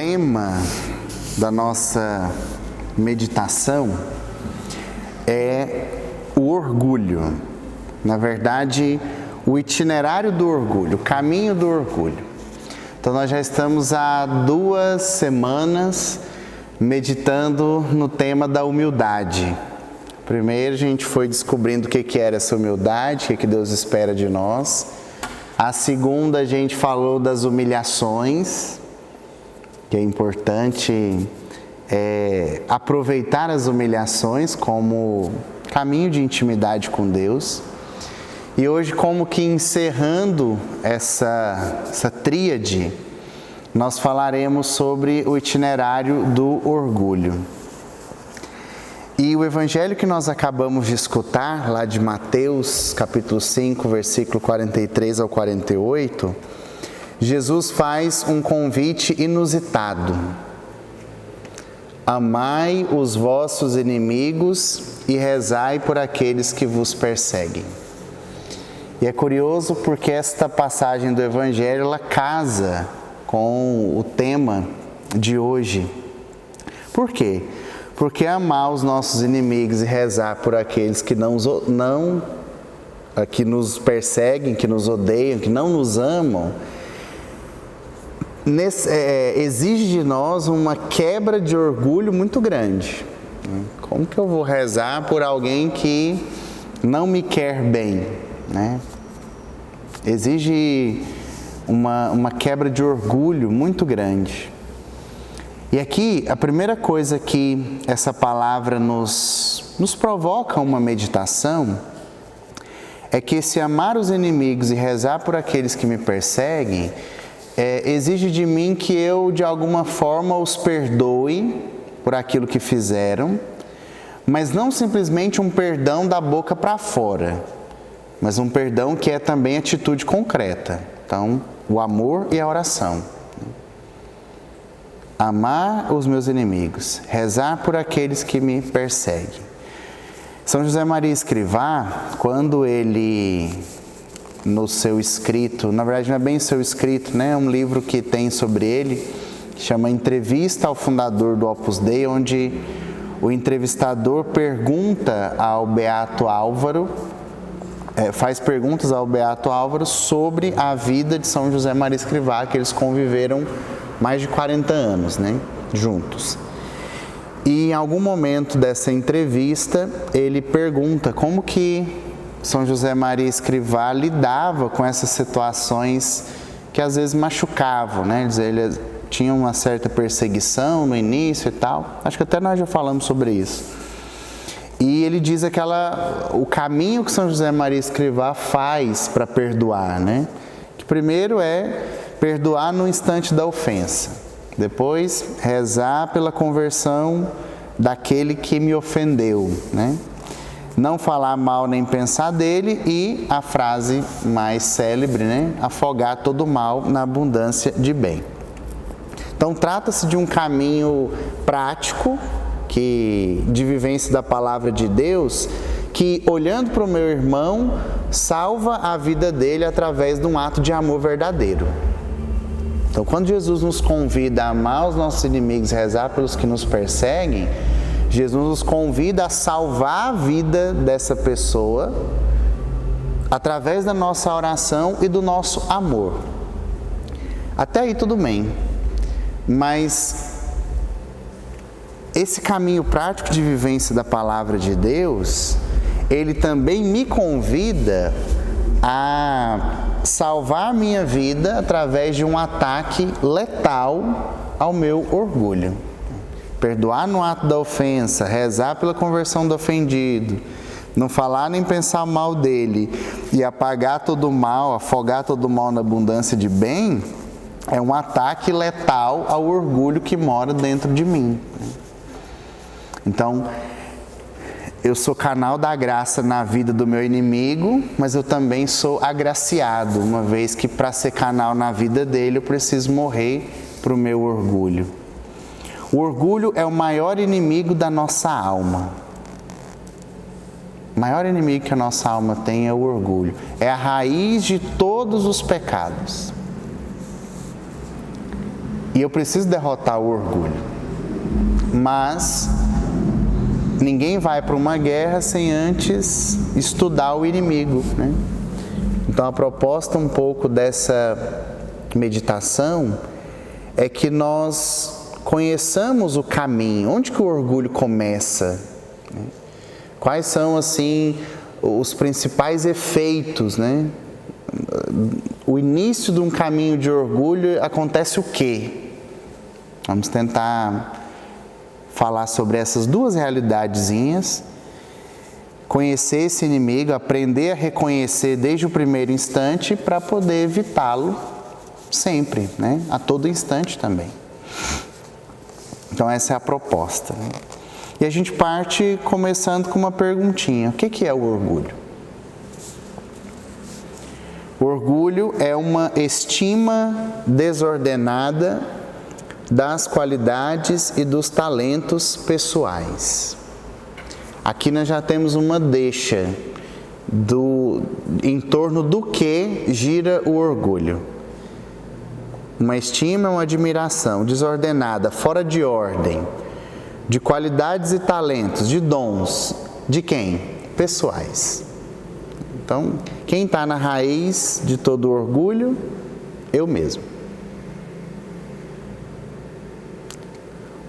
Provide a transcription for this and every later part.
tema da nossa meditação é o orgulho. Na verdade, o itinerário do orgulho, o caminho do orgulho. Então nós já estamos há 2 semanas meditando no tema da humildade. Primeiro a gente foi descobrindo o que era essa humildade, o que Deus espera de nós. A segunda a gente falou das humilhações, que é importante aproveitar as humilhações como caminho de intimidade com Deus. E hoje, como que encerrando essa tríade, nós falaremos sobre o itinerário do orgulho. E o evangelho que nós acabamos de escutar, lá de Mateus, capítulo 5, versículo 43 ao 48, Jesus faz um convite inusitado. Amai os vossos inimigos e rezai por aqueles que vos perseguem. E é curioso porque esta passagem do evangelho, ela casa com o tema de hoje. Por quê? Porque amar os nossos inimigos e rezar por aqueles que que nos perseguem, que nos odeiam, que não nos amam, exige de nós uma quebra de orgulho muito grande. Como que eu vou rezar por alguém que não me quer bem, né? Exige uma quebra de orgulho muito grande. E aqui, a primeira coisa que essa palavra nos provoca uma meditação é que se amar os inimigos e rezar por aqueles que me perseguem, exige de mim que eu, de alguma forma, os perdoe por aquilo que fizeram, mas não simplesmente um perdão da boca para fora, mas um perdão que é também atitude concreta. Então, o amor e a oração. Amar os meus inimigos, rezar por aqueles que me perseguem. São José Maria Escrivá, quando ele, no seu escrito, na verdade não é bem seu escrito, né? É um livro que tem sobre ele, que chama Entrevista ao Fundador do Opus Dei, onde o entrevistador pergunta ao Beato Álvaro, faz perguntas ao Beato Álvaro sobre a vida de São José Maria Escrivá, que eles conviveram mais de 40 anos, né, juntos. E em algum momento dessa entrevista, ele pergunta como que São José Maria Escrivá lidava com essas situações que às vezes machucavam, né? Ele tinha uma certa perseguição no início e tal. Acho que até nós já falamos sobre isso. E ele diz o caminho que São José Maria Escrivá faz para perdoar, né? Que primeiro é perdoar no instante da ofensa. Depois, rezar pela conversão daquele que me ofendeu, né? Não falar mal nem pensar dele e a frase mais célebre, né? Afogar todo mal na abundância de bem. Então, trata-se de um caminho prático de vivência da palavra de Deus, que, olhando para o meu irmão, salva a vida dele através de um ato de amor verdadeiro. Então, quando Jesus nos convida a amar os nossos inimigos e rezar pelos que nos perseguem, Jesus nos convida a salvar a vida dessa pessoa através da nossa oração e do nosso amor. Até aí tudo bem, mas esse caminho prático de vivência da palavra de Deus, ele também me convida a salvar a minha vida através de um ataque letal ao meu orgulho. Perdoar no ato da ofensa, rezar pela conversão do ofendido, não falar nem pensar mal dele e apagar todo o mal, afogar todo o mal na abundância de bem, é um ataque letal ao orgulho que mora dentro de mim. Então, eu sou canal da graça na vida do meu inimigo, mas eu também sou agraciado, uma vez que para ser canal na vida dele eu preciso morrer para o meu orgulho. O orgulho é o maior inimigo da nossa alma. O maior inimigo que a nossa alma tem é o orgulho. É a raiz de todos os pecados. E eu preciso derrotar o orgulho. Mas ninguém vai para uma guerra sem antes estudar o inimigo, né? Então a proposta um pouco dessa meditação é que nós conheçamos o caminho, onde que o orgulho começa, né? Quais são, assim, os principais efeitos, né? O início de um caminho de orgulho acontece o quê? Vamos tentar falar sobre essas duas realidadezinhas, conhecer esse inimigo, aprender a reconhecer desde o primeiro instante para poder evitá-lo sempre, né? A todo instante também. Então essa é a proposta, né? E a gente parte começando com uma perguntinha: o que é o orgulho? O orgulho é uma estima desordenada das qualidades e dos talentos pessoais. Aqui nós já temos uma deixa em torno do que gira o orgulho. Uma estima, uma admiração desordenada, fora de ordem, de qualidades e talentos, de dons, de quem? Pessoais. Então, quem está na raiz de todo o orgulho? Eu mesmo.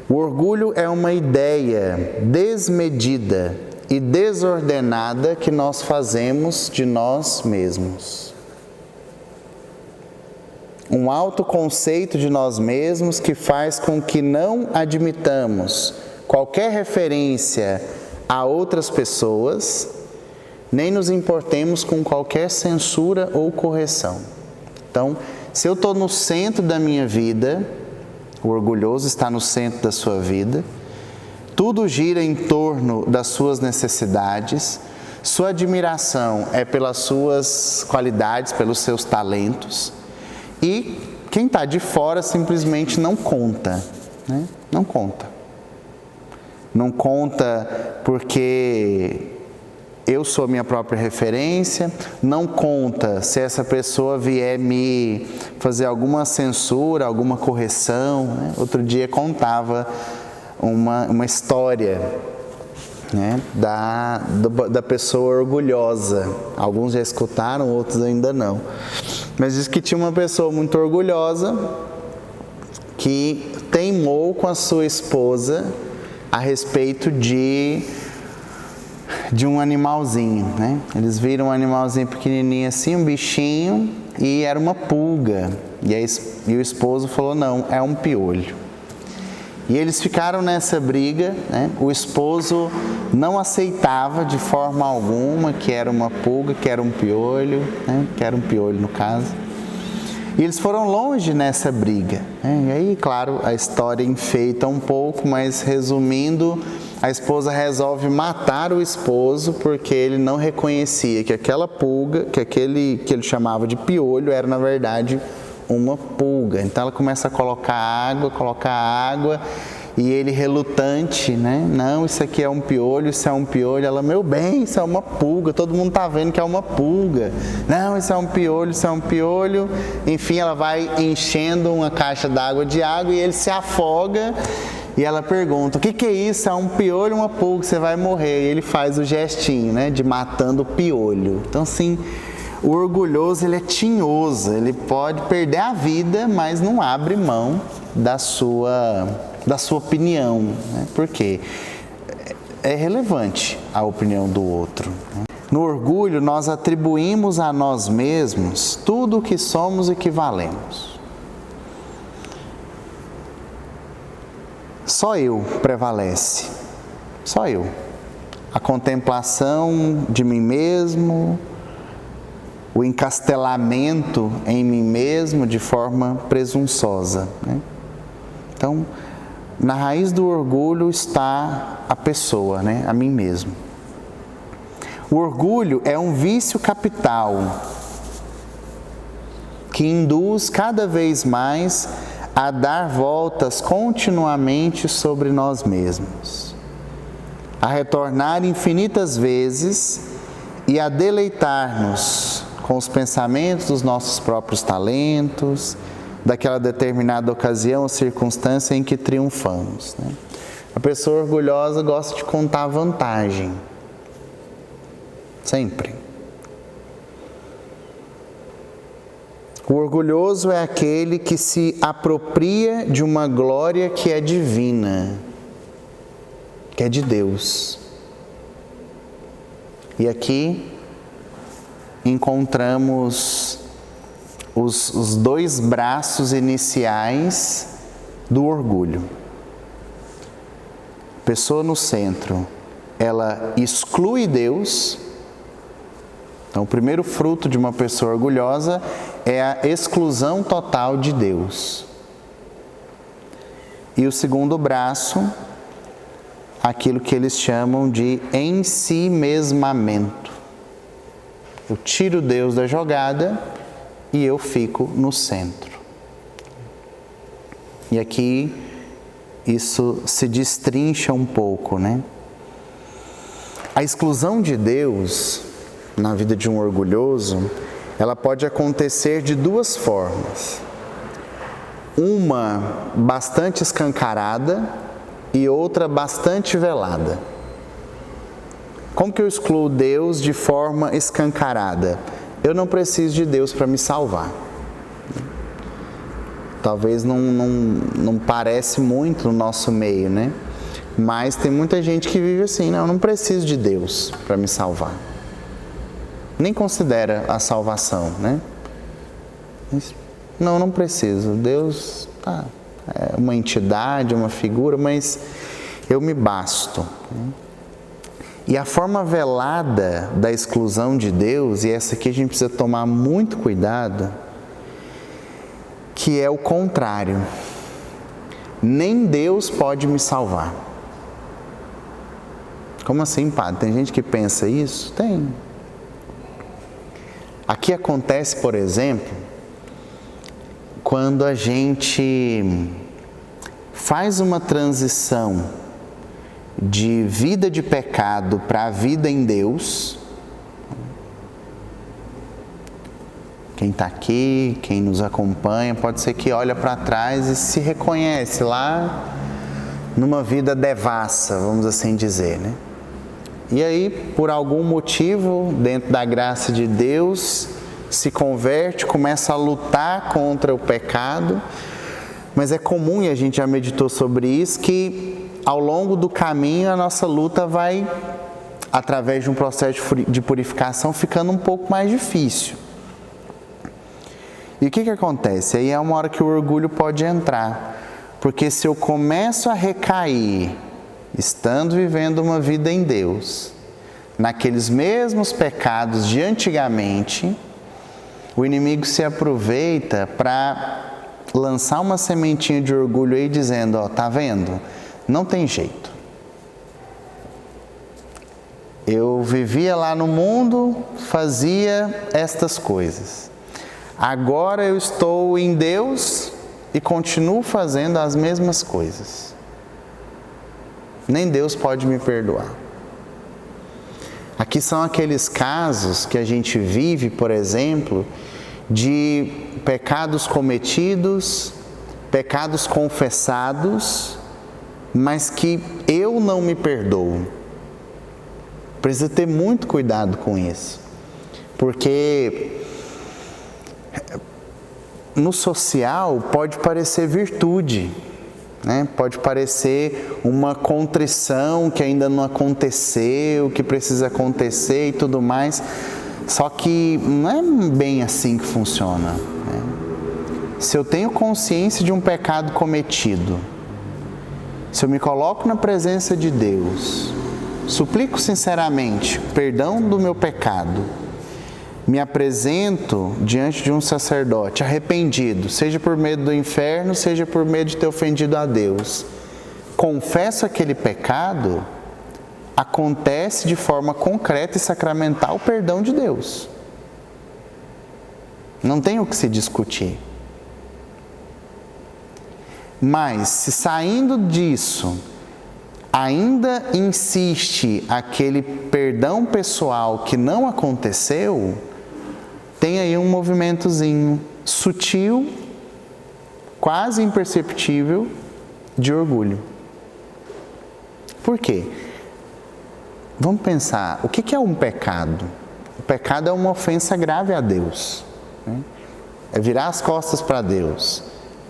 O orgulho é uma ideia desmedida e desordenada que nós fazemos de nós mesmos. Um autoconceito de nós mesmos que faz com que não admitamos qualquer referência a outras pessoas, nem nos importemos com qualquer censura ou correção. Então, se eu estou no centro da minha vida, o orgulhoso está no centro da sua vida, tudo gira em torno das suas necessidades, sua admiração é pelas suas qualidades, pelos seus talentos, e quem está de fora simplesmente não conta, né? Não conta. Não conta porque eu sou minha própria referência, não conta se essa pessoa vier me fazer alguma censura, alguma correção, né? Outro dia contava uma história, né, da pessoa orgulhosa. Alguns já escutaram, outros ainda não. Mas diz que tinha uma pessoa muito orgulhosa que teimou com a sua esposa a respeito de um animalzinho, né? Eles viram um animalzinho pequenininho assim, um bichinho, e era uma pulga. E o esposo falou: não, é um piolho. E eles ficaram nessa briga, né? O esposo não aceitava de forma alguma que era uma pulga, que era um piolho, né? Que era um piolho no caso. E eles foram longe nessa briga, né? E aí, claro, a história enfeita um pouco, mas resumindo, a esposa resolve matar o esposo porque ele não reconhecia que aquela pulga, que ele chamava de piolho, era na verdade uma pulga. Então ela começa a colocar água, e ele relutante, né? Não, isso aqui é um piolho, isso é um piolho. Ela: meu bem, isso é uma pulga, todo mundo está vendo que é uma pulga. Não, isso é um piolho, isso é um piolho. Enfim, ela vai enchendo uma caixa d'água de água e ele se afoga. E ela pergunta: o que é isso? É um piolho ou uma pulga? Você vai morrer. E ele faz o gestinho, né, de matando o piolho. Então, assim, o orgulhoso, ele é tinhoso, ele pode perder a vida, mas não abre mão da sua opinião, né? Porque é relevante a opinião do outro, né? No orgulho, nós atribuímos a nós mesmos tudo o que somos e que valemos. Só eu prevalece, só eu. A contemplação de mim mesmo, o encastelamento em mim mesmo de forma presunçosa, né? Então, na raiz do orgulho está a pessoa, né? A mim mesmo. O orgulho é um vício capital que induz cada vez mais a dar voltas continuamente sobre nós mesmos, a retornar infinitas vezes e a deleitar-nos com os pensamentos dos nossos próprios talentos, daquela determinada ocasião ou circunstância em que triunfamos, né? A pessoa orgulhosa gosta de contar a vantagem. Sempre. O orgulhoso é aquele que se apropria de uma glória que é divina, que é de Deus. E aqui encontramos os dois braços iniciais do orgulho. Pessoa no centro, ela exclui Deus. Então, o primeiro fruto de uma pessoa orgulhosa é a exclusão total de Deus. E o segundo braço, aquilo que eles chamam de ensimesmamento. Eu tiro Deus da jogada e eu fico no centro. E aqui isso se destrincha um pouco, né? A exclusão de Deus na vida de um orgulhoso, ela pode acontecer de duas formas. Uma bastante escancarada e outra bastante velada. Como que eu excluo Deus de forma escancarada? Eu não preciso de Deus para me salvar. Talvez não parece muito no nosso meio, né? Mas tem muita gente que vive assim, não, eu não preciso de Deus para me salvar. Nem considera a salvação, né? Não preciso. Deus é uma entidade, uma figura, mas eu me basto. E a forma velada da exclusão de Deus, e essa aqui a gente precisa tomar muito cuidado, que é o contrário. Nem Deus pode me salvar. Como assim, padre? Tem gente que pensa isso? Tem. Aqui acontece, por exemplo, quando a gente faz uma transição de vida de pecado para a vida em Deus. Quem está aqui, quem nos acompanha, pode ser que olha para trás e se reconhece lá numa vida devassa, vamos assim dizer, né? E aí, por algum motivo, dentro da graça de Deus, se converte, começa a lutar contra o pecado, mas é comum, e a gente já meditou sobre isso, que ao longo do caminho a nossa luta vai, através de um processo de purificação, ficando um pouco mais difícil. E o que acontece? Aí é uma hora que o orgulho pode entrar, porque se eu começo a recair, estando vivendo uma vida em Deus, naqueles mesmos pecados de antigamente, o inimigo se aproveita para lançar uma sementinha de orgulho aí dizendo, ó, tá vendo? Não tem jeito. Eu vivia lá no mundo, fazia estas coisas. Agora eu estou em Deus e continuo fazendo as mesmas coisas. Nem Deus pode me perdoar. Aqui são aqueles casos que a gente vive, por exemplo, de pecados cometidos, pecados confessados, mas que eu não me perdoo. Precisa ter muito cuidado com isso, porque no social pode parecer virtude, né? Pode parecer uma contrição que ainda não aconteceu, que precisa acontecer e tudo mais, só que não é bem assim que funciona, né? Se eu tenho consciência de um pecado cometido, se eu me coloco na presença de Deus, suplico sinceramente perdão do meu pecado, me apresento diante de um sacerdote arrependido, seja por medo do inferno, seja por medo de ter ofendido a Deus, confesso aquele pecado, acontece de forma concreta e sacramental o perdão de Deus. Não tem o que se discutir. Mas, se saindo disso, ainda insiste aquele perdão pessoal que não aconteceu, tem aí um movimentozinho sutil, quase imperceptível de orgulho. Por quê? Vamos pensar, o que é um pecado? O pecado é uma ofensa grave a Deus, né? É virar as costas para Deus,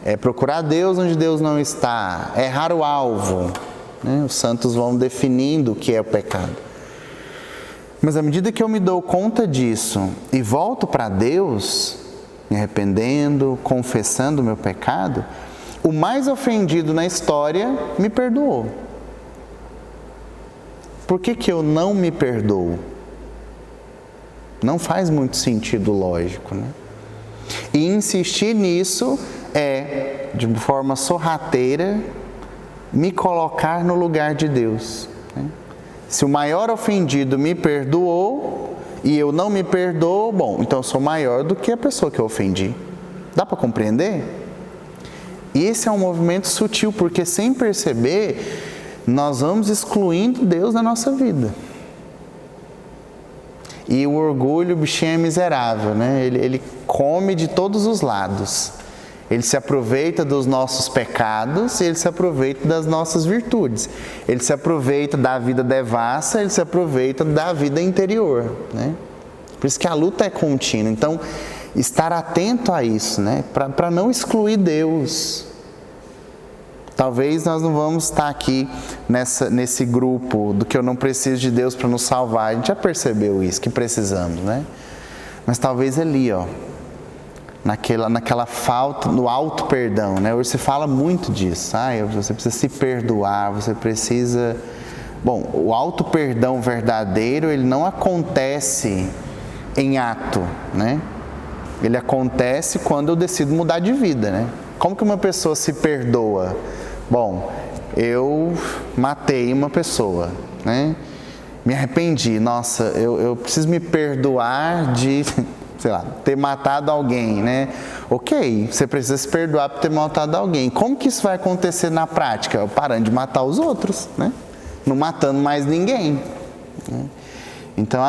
é procurar Deus onde Deus não está, é errar o alvo, né? Os santos vão definindo o que é o pecado. Mas à medida que eu me dou conta disso e volto para Deus, me arrependendo, confessando o meu pecado, o mais ofendido na história me perdoou. Por que eu não me perdoo? Não faz muito sentido lógico, né? E insistir nisso é, de forma sorrateira, me colocar no lugar de Deus, né? Se o maior ofendido me perdoou e eu não me perdoo, bom, então eu sou maior do que a pessoa que eu ofendi. Dá para compreender? E esse é um movimento sutil, porque sem perceber, nós vamos excluindo Deus da nossa vida. E o orgulho, o bichinho é miserável, né? Ele come de todos os lados. Ele se aproveita dos nossos pecados e ele se aproveita das nossas virtudes. Ele se aproveita da vida devassa, ele se aproveita da vida interior, né? Por isso que a luta é contínua. Então, estar atento a isso, né? Para não excluir Deus. Talvez nós não vamos estar aqui nesse grupo do que eu não preciso de Deus para nos salvar. A gente já percebeu isso, que precisamos, né? Mas talvez ali, ó, naquela falta, no auto perdão, né? Hoje se fala muito disso. Você precisa se perdoar, você precisa... Bom, o auto perdão verdadeiro, ele não acontece em ato, né? Ele acontece quando eu decido mudar de vida, né? Como que uma pessoa se perdoa? Bom, eu matei uma pessoa, né? Me arrependi, nossa, eu preciso me perdoar de, sei lá, ter matado alguém, né? Ok, você precisa se perdoar por ter matado alguém. Como que isso vai acontecer na prática? Eu parando de matar os outros, né? Não matando mais ninguém, né? Então,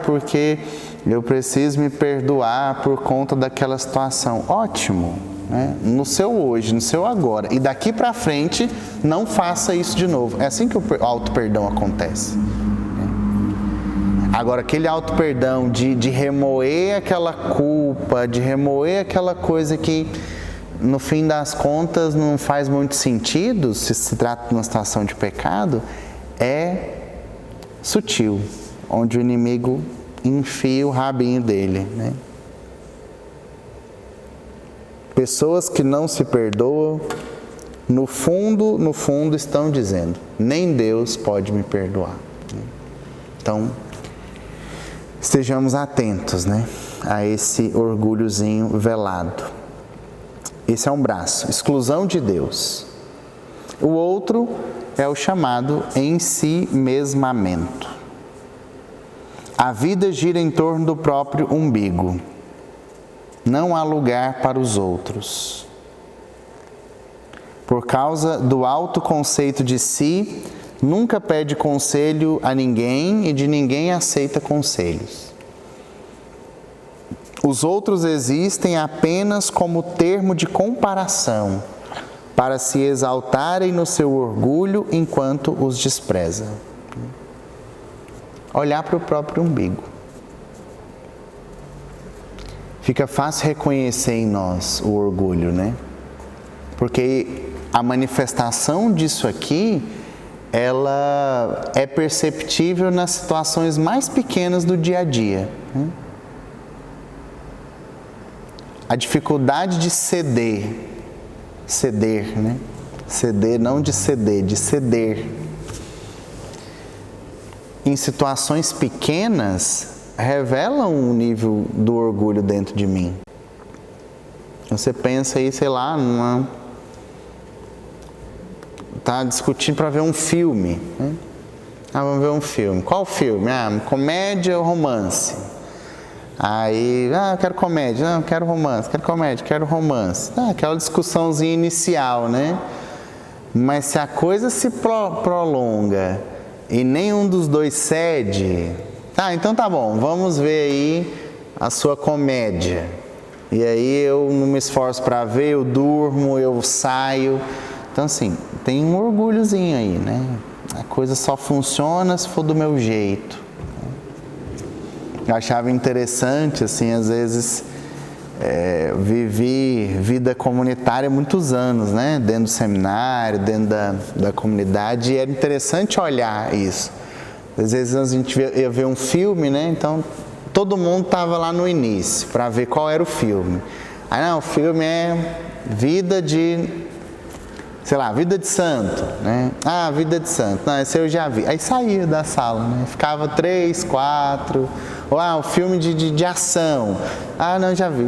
porque eu preciso me perdoar por conta daquela situação. Ótimo, né? No seu hoje, no seu agora. E daqui para frente, não faça isso de novo. É assim que o auto-perdão acontece. Agora, aquele auto-perdão de remoer aquela culpa, de remoer aquela coisa que, no fim das contas, não faz muito sentido, se trata de uma situação de pecado, é sutil, onde o inimigo enfia o rabinho dele, né? Pessoas que não se perdoam, no fundo estão dizendo, nem Deus pode me perdoar. Então, estejamos atentos, né, a esse orgulhozinho velado. Esse é um braço, exclusão de Deus. O outro é o chamado ensimesmamento. A vida gira em torno do próprio umbigo. Não há lugar para os outros. Por causa do alto conceito de si, nunca pede conselho a ninguém e de ninguém aceita conselhos. Os outros existem apenas como termo de comparação, para se exaltarem no seu orgulho enquanto os despreza. Olhar para o próprio umbigo. Fica fácil reconhecer em nós o orgulho, né? Porque a manifestação disso aqui, ela é perceptível nas situações mais pequenas do dia a dia, né? A dificuldade de ceder, né? Ceder, não de ceder, de ceder. Em situações pequenas, revelam um nível do orgulho dentro de mim. Você pensa aí, sei lá, tá discutindo para ver um filme, né? Vamos ver um filme. Qual filme? Comédia ou romance? Aí, eu quero comédia, não, quero romance, quero comédia, quero romance. Aquela discussãozinha inicial, né? Mas se a coisa se prolonga e nenhum dos dois cede, então tá bom, vamos ver aí a sua comédia. E aí eu não me esforço para ver, eu durmo, eu saio. Então assim, tem um orgulhozinho aí, né? A coisa só funciona se for do meu jeito. Eu achava interessante, assim, às vezes, vivi vida comunitária muitos anos, né? Dentro do seminário, dentro da comunidade, e era interessante olhar isso. Às vezes a gente ia ver um filme, né? Então, todo mundo estava lá no início, para ver qual era o filme. Aí, não, o filme é vida de... sei lá, vida de santo, né? Ah, vida de santo. Não, esse eu já vi. Aí saía da sala, né? Ficava 3, 4. Ou, o filme de ação. Ah, não, já vi.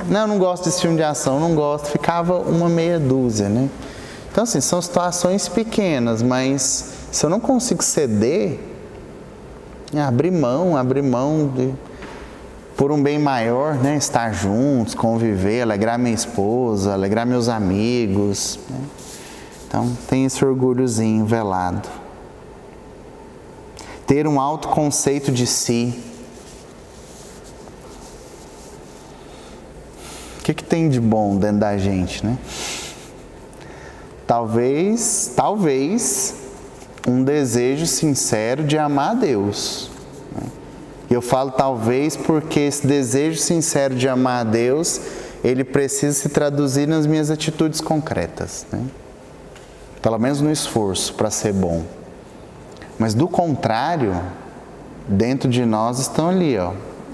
Não, não gosto desse filme de ação, não gosto. Ficava uma meia dúzia, né? Então, assim, são situações pequenas, mas se eu não consigo ceder, abrir mão por um bem maior, né? Estar juntos, conviver, alegrar minha esposa, alegrar meus amigos, né? Então, tem esse orgulhozinho velado. Ter um alto conceito de si. O que tem de bom dentro da gente, né? Talvez, um desejo sincero de amar a Deus. E eu falo talvez porque esse desejo sincero de amar a Deus, ele precisa se traduzir nas minhas atitudes concretas, né? Pelo menos no esforço para ser bom. Mas do contrário, dentro de nós estão ali,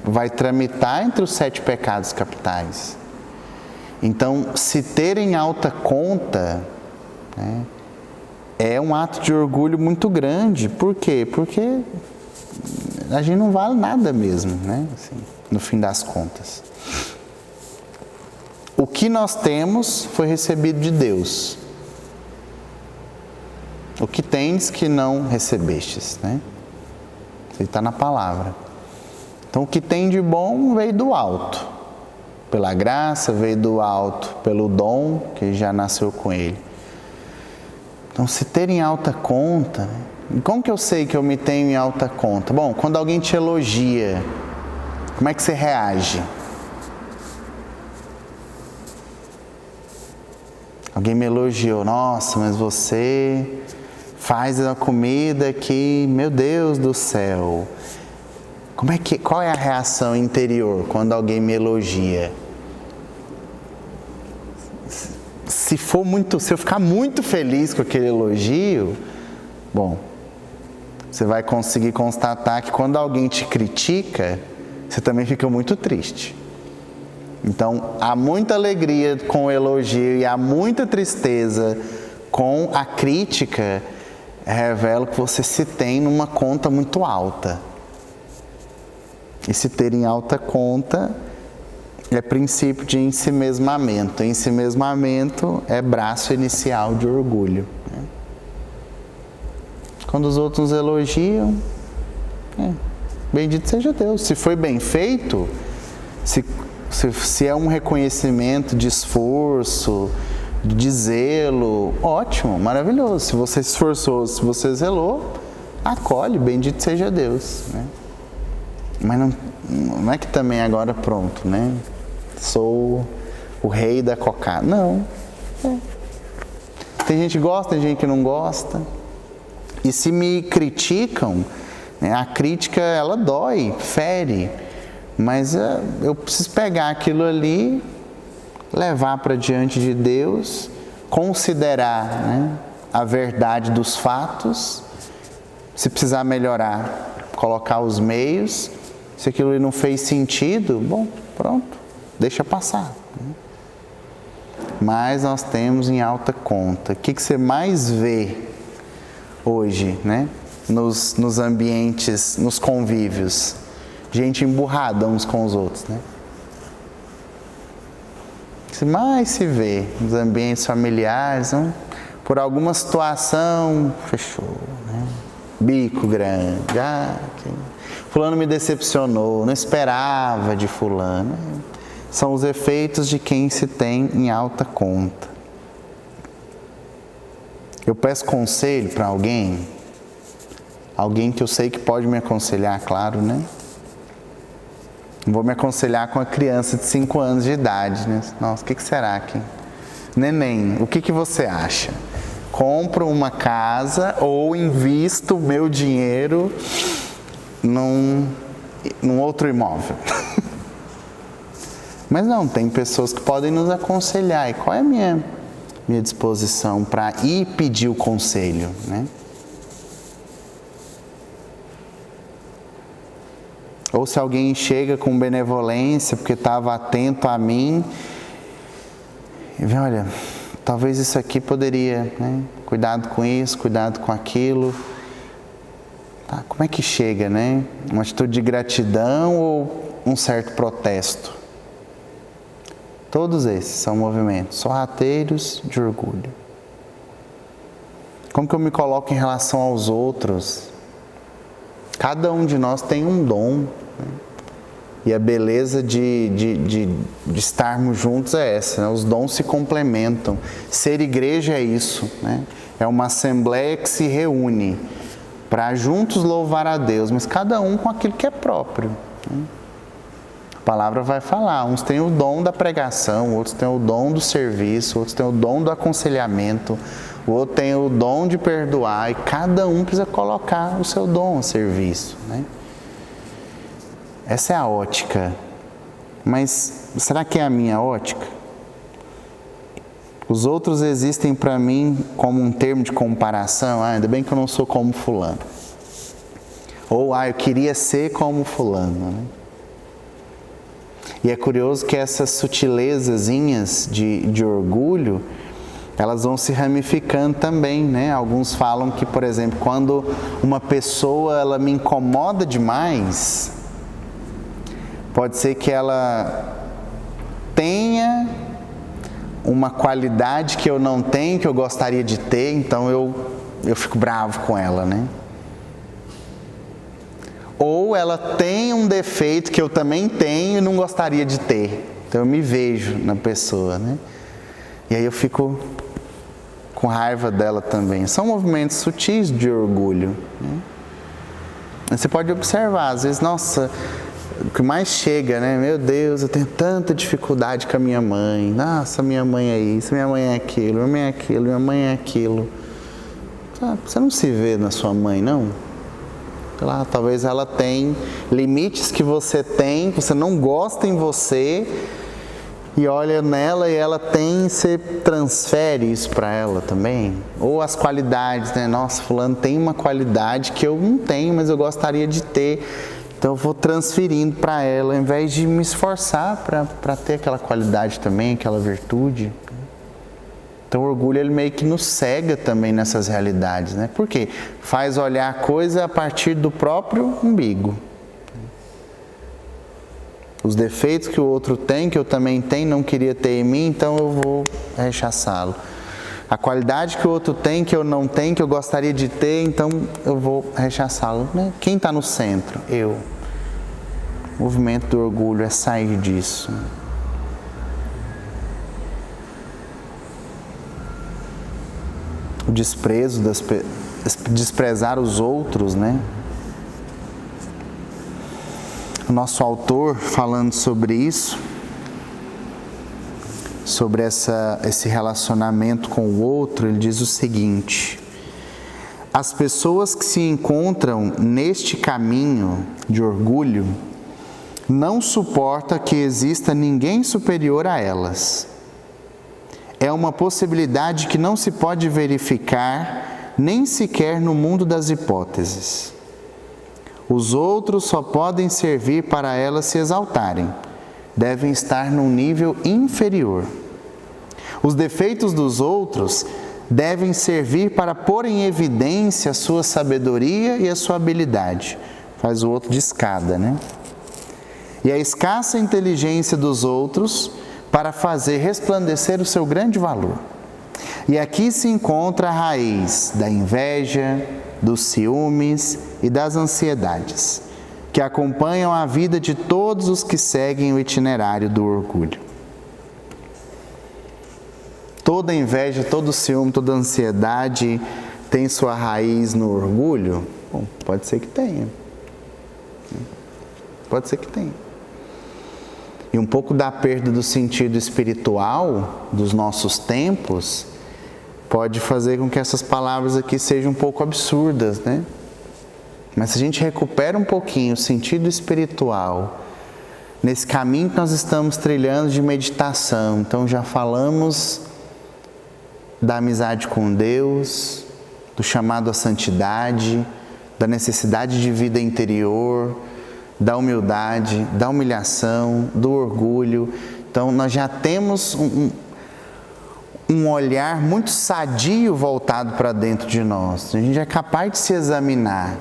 vai tramitar entre os 7 pecados capitais. Então, se ter em alta conta, né, é um ato de orgulho muito grande. Por quê? Porque a gente não vale nada mesmo, né? Assim, no fim das contas. O que nós temos foi recebido de Deus. O que tens que não recebestes, né? Isso está na palavra. Então, o que tem de bom veio do alto. Pela graça, veio do alto, pelo dom que já nasceu com ele. Então, se ter em alta conta, como que eu sei que eu me tenho em alta conta? Bom, quando alguém te elogia, como é que você reage? Alguém me elogiou, nossa, mas você faz uma comida que, meu Deus do céu. Qual é a reação interior quando alguém me elogia? Se eu ficar muito feliz com aquele elogio, bom, você vai conseguir constatar que quando alguém te critica, você também fica muito triste. Então, há muita alegria com o elogio e há muita tristeza com a crítica, revela que você se tem numa conta muito alta. E se ter em alta conta é princípio de ensimesmamento. Ensimesmamento é braço inicial de orgulho. Quando os outros nos elogiam, bendito seja Deus. Se foi bem feito, se é um reconhecimento de esforço, de zelo, ótimo, maravilhoso. Se você se esforçou, se você zelou, acolhe, bendito seja Deus, né? Mas não é que também agora pronto, né? Sou o rei da cocada. Não. Tem gente que gosta, tem gente que não gosta. E se me criticam, né, a crítica ela dói, fere. Mas eu preciso pegar aquilo ali, levar para diante de Deus, considerar, né, a verdade dos fatos, se precisar melhorar, colocar os meios. Se aquilo ali não fez sentido, bom, pronto, deixa passar. Mas nós temos em alta conta. O que você mais vê hoje, né, nos ambientes, nos convívios? Gente emburrada uns com os outros, né? O que mais se vê nos ambientes familiares, não? Por alguma situação, fechou, né? Bico grande, fulano me decepcionou, não esperava de fulano. São os efeitos de quem se tem em alta conta. Eu peço conselho para alguém que eu sei que pode me aconselhar, claro, né? Vou me aconselhar com a criança de 5 anos de idade, né? Nossa, o que será que... Neném, o que você acha? Compro uma casa ou invisto meu dinheiro num outro imóvel? Mas não, tem pessoas que podem nos aconselhar. E qual é a minha disposição para ir pedir o conselho, né? Ou se alguém chega com benevolência porque estava atento a mim e vê, olha, talvez isso aqui poderia, né? Cuidado com isso, cuidado com aquilo. Tá, como é que chega, né? Uma atitude de gratidão ou um certo protesto? Todos esses são movimentos sorrateiros de orgulho. Como que eu me coloco em relação aos outros? Cada um de nós tem um dom, né? E a beleza de estarmos juntos é essa, né? Os dons se complementam. Ser igreja é isso, né? É uma assembleia que se reúne para juntos louvar a Deus, mas cada um com aquilo que é próprio, né? A palavra vai falar, uns têm o dom da pregação, outros têm o dom do serviço, outros têm o dom do aconselhamento, o outro tem o dom de perdoar, e cada um precisa colocar o seu dom a serviço, né? Essa é a ótica. Mas será que é a minha ótica? Os outros existem para mim como um termo de comparação. Ainda bem que eu não sou como fulano. Ou, eu queria ser como fulano, né? E é curioso que essas sutilezazinhas de orgulho, elas vão se ramificando também, né? Alguns falam que, por exemplo, quando uma pessoa ela me incomoda demais, pode ser que ela tenha uma qualidade que eu não tenho, que eu gostaria de ter, então eu fico bravo com ela, né? Ou ela tem um defeito que eu também tenho e não gostaria de ter. Então eu me vejo na pessoa, né? E aí eu fico com raiva dela também. São movimentos sutis de orgulho, né? Você pode observar, às vezes, nossa, o que mais chega, né? Meu Deus, eu tenho tanta dificuldade com a minha mãe. Nossa, minha mãe é isso, minha mãe é aquilo, minha mãe é aquilo, minha mãe é aquilo. Sabe, você não se vê na sua mãe, não? Sei lá, talvez ela tenha limites que você não gosta em você, e olha nela e ela tem, você transfere isso para ela também. Ou as qualidades, né? Nossa, fulano tem uma qualidade que eu não tenho, mas eu gostaria de ter. Então eu vou transferindo para ela, ao invés de me esforçar para ter aquela qualidade também, aquela virtude. Então o orgulho ele meio que nos cega também nessas realidades, né? Por quê? Faz olhar a coisa a partir do próprio umbigo. Os defeitos que o outro tem, que eu também tenho, não queria ter em mim, então eu vou rechaçá-lo. A qualidade que o outro tem, que eu não tenho, que eu gostaria de ter, então eu vou rechaçá-lo, né? Quem está no centro? Eu. O movimento do orgulho é sair disso. O desprezo, desprezar os outros, né? O nosso autor, falando sobre isso, sobre esse relacionamento com o outro, ele diz o seguinte: as pessoas que se encontram neste caminho de orgulho não suportam que exista ninguém superior a elas. É uma possibilidade que não se pode verificar nem sequer no mundo das hipóteses. Os outros só podem servir para elas se exaltarem. Devem estar num nível inferior. Os defeitos dos outros devem servir para pôr em evidência a sua sabedoria e a sua habilidade. Faz o outro de escada, né? E a escassa inteligência dos outros para fazer resplandecer o seu grande valor. E aqui se encontra a raiz da inveja, dos ciúmes e das ansiedades, que acompanham a vida de todos os que seguem o itinerário do orgulho. Toda inveja, todo ciúme, toda ansiedade tem sua raiz no orgulho? Bom, pode ser que tenha. Pode ser que tenha. e um pouco da perda do sentido espiritual dos nossos tempos, pode fazer com que essas palavras aqui sejam um pouco absurdas, né? Mas se a gente recupera um pouquinho o sentido espiritual, nesse caminho que nós estamos trilhando de meditação, então já falamos da amizade com Deus, do chamado à santidade, da necessidade de vida interior, da humildade, da humilhação, do orgulho. Então nós já temos um olhar muito sadio voltado para dentro de nós. A gente é capaz de se examinar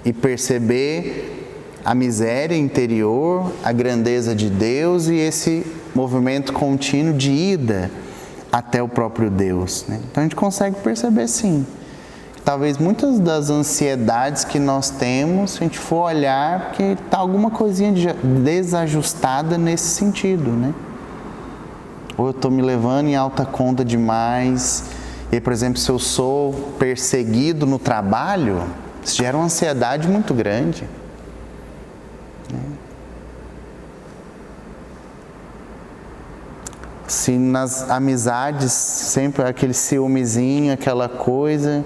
e perceber a miséria interior, a grandeza de Deus e esse movimento contínuo de ida até o próprio Deus, né? Então a gente consegue perceber sim. Talvez muitas das ansiedades que nós temos, se a gente for olhar, porque está alguma coisinha desajustada nesse sentido, né? Ou eu estou me levando em alta conta demais. E, por exemplo, se eu sou perseguido no trabalho, isso gera uma ansiedade muito grande. Se nas amizades sempre aquele ciúmezinho, aquela coisa,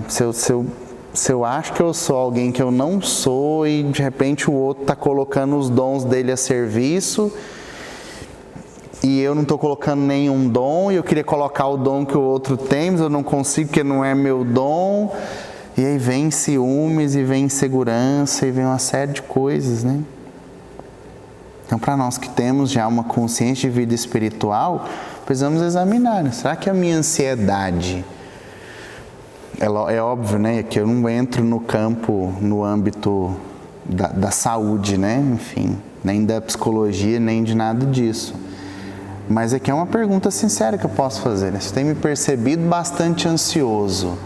se eu acho que eu sou alguém que eu não sou e de repente o outro está colocando os dons dele a serviço e eu não estou colocando nenhum dom e eu queria colocar o dom que o outro tem, mas eu não consigo porque não é meu dom, e aí vem ciúmes e vem insegurança e vem uma série de coisas, né? Então, para nós que temos já uma consciência de vida espiritual, precisamos examinar, né? Será que a minha ansiedade, é óbvio, né, que eu não entro no campo, no âmbito da saúde, né, enfim, nem da psicologia, nem de nada disso. Mas aqui é uma pergunta sincera que eu posso fazer, né? Se eu tenho me percebido bastante ansioso,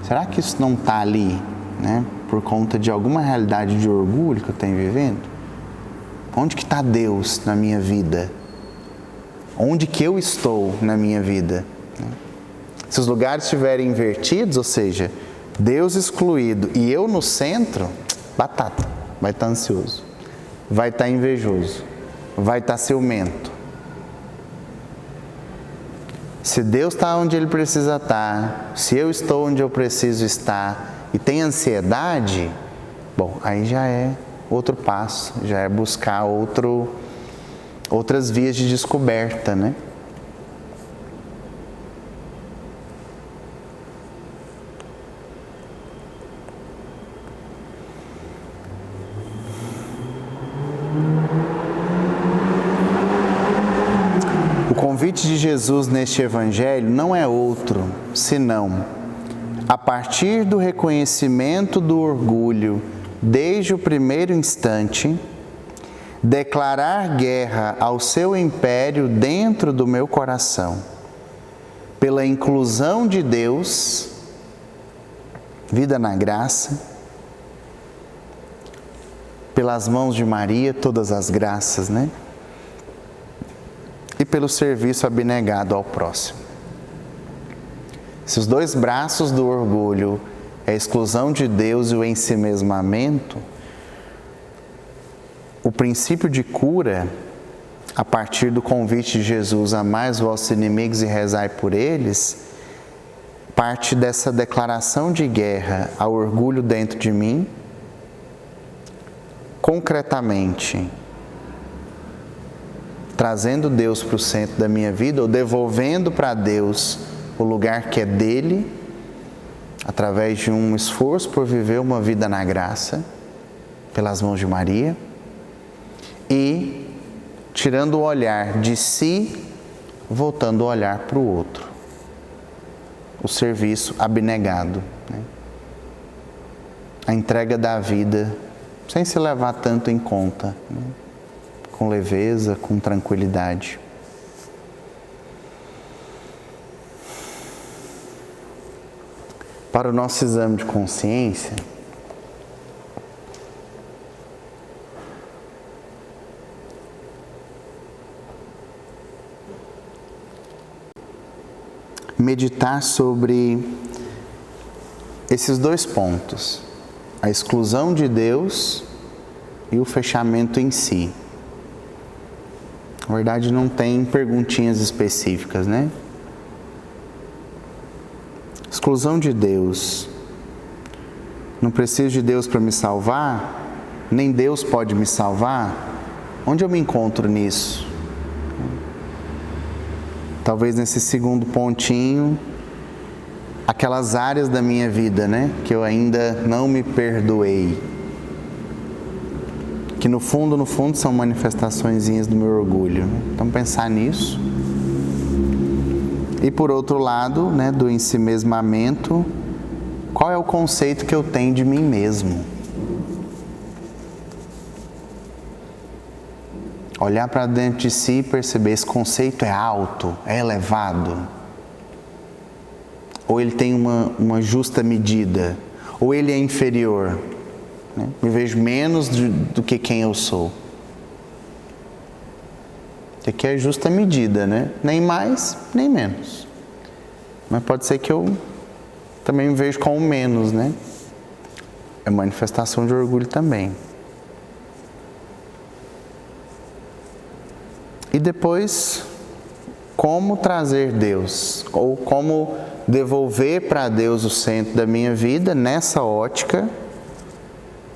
será que isso não está ali, né, por conta de alguma realidade de orgulho que eu tenho vivendo? Onde que está Deus na minha vida? Onde que eu estou na minha vida? Se os lugares estiverem invertidos, ou seja, Deus excluído e eu no centro, batata, vai estar ansioso, vai estar invejoso, vai estar ciumento. Se Deus está onde Ele precisa estar, se eu estou onde eu preciso estar e tem ansiedade, bom, aí já é outro passo, já é buscar outras vias de descoberta, né? O convite de Jesus neste Evangelho não é outro, senão, a partir do reconhecimento do orgulho, desde o primeiro instante, declarar guerra ao seu império dentro do meu coração, pela inclusão de Deus, vida na graça, pelas mãos de Maria, todas as graças, né? E pelo serviço abnegado ao próximo. Se os dois braços do orgulho é a exclusão de Deus e o ensimesmamento, o princípio de cura, a partir do convite de Jesus, amai os vossos inimigos e rezai por eles, parte dessa declaração de guerra ao orgulho dentro de mim, concretamente, trazendo Deus para o centro da minha vida, ou devolvendo para Deus o lugar que é dele, através de um esforço por viver uma vida na graça, pelas mãos de Maria, e tirando o olhar de si, voltando o olhar para o outro. O serviço abnegado, né? A entrega da vida, sem se levar tanto em conta, né? Com leveza, com tranquilidade. Para o nosso exame de consciência, meditar sobre esses dois pontos, a exclusão de Deus e o fechamento em si. Na verdade, não tem perguntinhas específicas, né? Exclusão de Deus. Não preciso de Deus para me salvar? Nem Deus pode me salvar? Onde eu me encontro nisso? Talvez nesse segundo pontinho, aquelas áreas da minha vida, né, que eu ainda não me perdoei. Que no fundo são manifestaçõezinhas do meu orgulho. Então pensar nisso. E por outro lado, né, do ensimesmamento, qual é o conceito que eu tenho de mim mesmo? Olhar para dentro de si e perceber, esse conceito é alto, é elevado? Ou ele tem uma justa medida? Ou ele é inferior? Né? Me vejo menos do que quem eu sou. Aqui é justa medida, né? Nem mais, nem menos. Mas pode ser que eu também me vejo como menos, né? É manifestação de orgulho também. E depois, como trazer Deus? Ou como devolver para Deus o centro da minha vida nessa ótica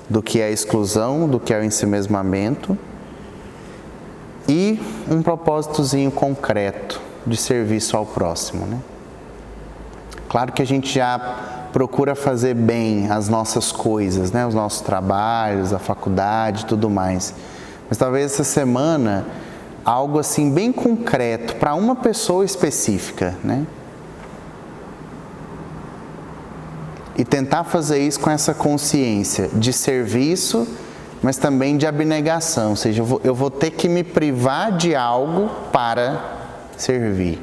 do que é a exclusão, do que é o ensimesmamento. E um propósitozinho concreto de serviço ao próximo, né? Claro que a gente já procura fazer bem as nossas coisas, né? Os nossos trabalhos, a faculdade e tudo mais. Mas talvez essa semana, algo assim bem concreto para uma pessoa específica, né? E tentar fazer isso com essa consciência de serviço, mas também de abnegação. Ou seja, eu vou ter que me privar de algo para servir.